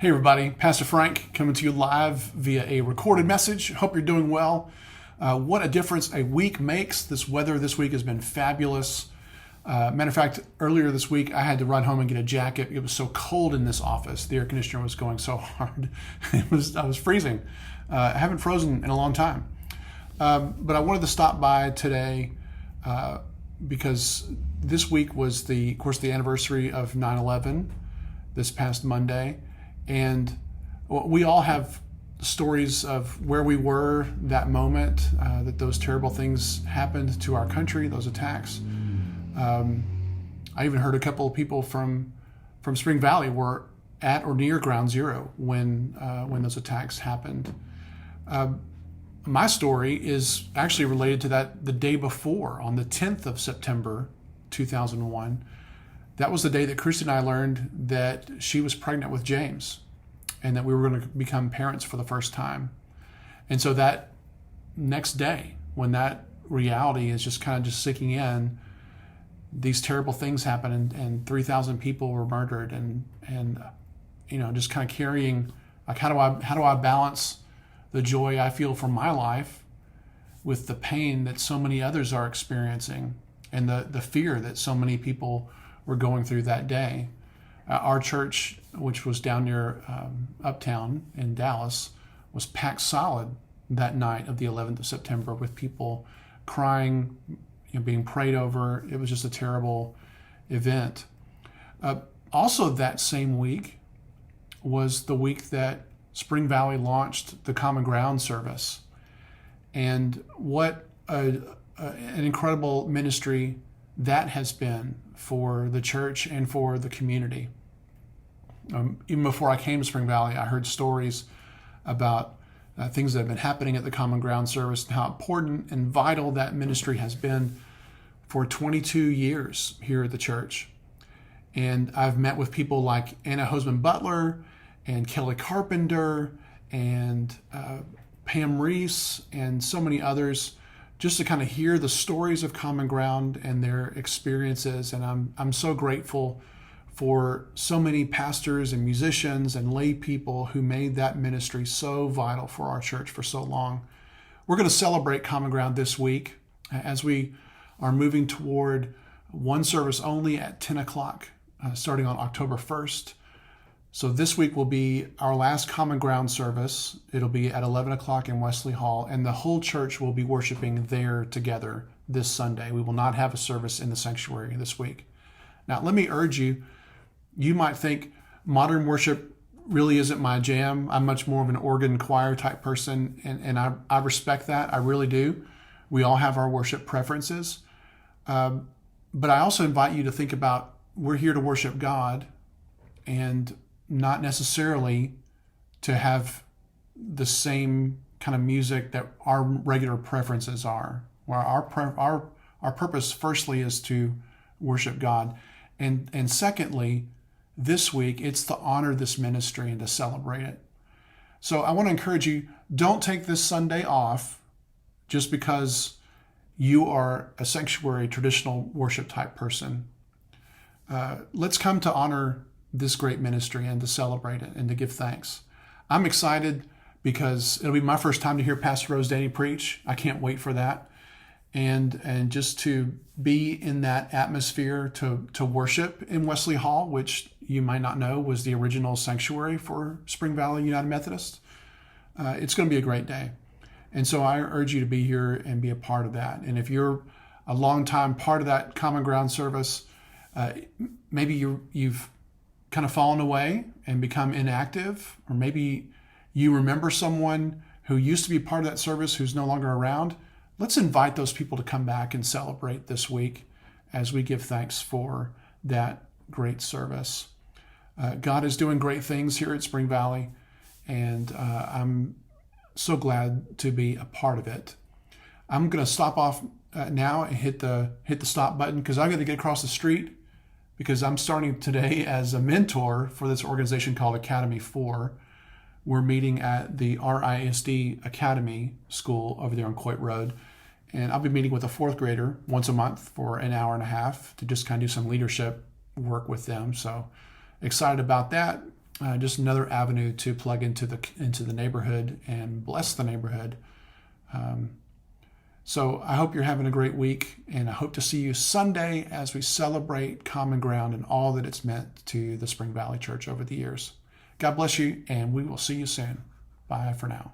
Hey everybody, Pastor Frank coming to you live via a recorded message. Hope you're doing well. What a difference a week makes. This weather this week has been fabulous. Matter of fact, earlier this week I had to run home and get a jacket. It was so cold in this office. The air conditioner was going so hard. I was freezing. I haven't frozen in a long time. But I wanted to stop by today because this week was, of course, the anniversary of 9/11 this past Monday. And we all have stories of where we were that moment, that those terrible things happened to our country, those attacks. I even heard a couple of people from Spring Valley were at or near Ground Zero when those attacks happened. My story is actually related to that the day before, on the 10th of September, 2001. That was the day that Christy and I learned that she was pregnant with James and that we were going to become parents for the first time. And so that next day, when that reality is just kind of just sinking in, these terrible things happened and 3,000 people were murdered and just kind of carrying, like, how do I balance the joy I feel from my life with the pain that so many others are experiencing and the fear that so many people were going through that day. Our church, which was down near Uptown in Dallas, was packed solid that night of the 11th of September with people crying, being prayed over. It was just a terrible event. Also that same week was the week that Spring Valley launched the Common Ground service. And what an incredible ministry that has been for the church and for the community. Even before I came to Spring Valley, I heard stories about things that have been happening at the Common Ground service and how important and vital that ministry has been for 22 years here at the church. And I've met with people like Anna Hosman Butler and Kelly Carpenter and Pam Reese and so many others, just to kind of hear the stories of Common Ground and their experiences. And I'm so grateful for so many pastors and musicians and lay people who made that ministry so vital for our church for so long. We're going to celebrate Common Ground this week as we are moving toward one service only at 10 o'clock, starting on October 1st. So this week will be our last Common Ground service. It'll be at 11 o'clock in Wesley Hall, and the whole church will be worshiping there together this Sunday. We will not have a service in the sanctuary this week. Now, let me urge you, you might think modern worship really isn't my jam. I'm much more of an organ choir type person, and I respect that. I really do. We all have our worship preferences. But I also invite you to think about, we're here to worship God, and not necessarily to have the same kind of music that our regular preferences are. Where our purpose firstly is to worship God, and secondly, this week it's to honor this ministry and to celebrate it. So I want to encourage you, don't take this Sunday off just because you are a sanctuary traditional worship type person. Let's come to honor this great ministry and to celebrate it and to give thanks. I'm excited because it'll be my first time to hear Pastor Rose Danny preach. I can't wait for that. And just to be in that atmosphere to worship in Wesley Hall, which you might not know was the original sanctuary for Spring Valley United Methodist. It's going to be a great day. And so I urge you to be here and be a part of that. And if you're a longtime part of that Common Ground service, maybe you've kind of fallen away and become inactive, or maybe you remember someone who used to be part of that service who's no longer around. Let's invite those people to come back and celebrate this week as we give thanks for that great service. God is doing great things here at Spring Valley, and I'm so glad to be a part of it. I'm going to stop off now and hit the stop button because I got to get across the street, because I'm starting today as a mentor for this organization called Academy 4. We're meeting at the RISD Academy School over there on Coit Road. And I'll be meeting with a fourth grader once a month for an hour and a half to just kind of do some leadership work with them. So excited about that. just another avenue to plug into the neighborhood and bless the neighborhood. So I hope you're having a great week, and I hope to see you Sunday as we celebrate Common Ground and all that it's meant to the Spring Valley Church over the years. God bless you, and we will see you soon. Bye for now.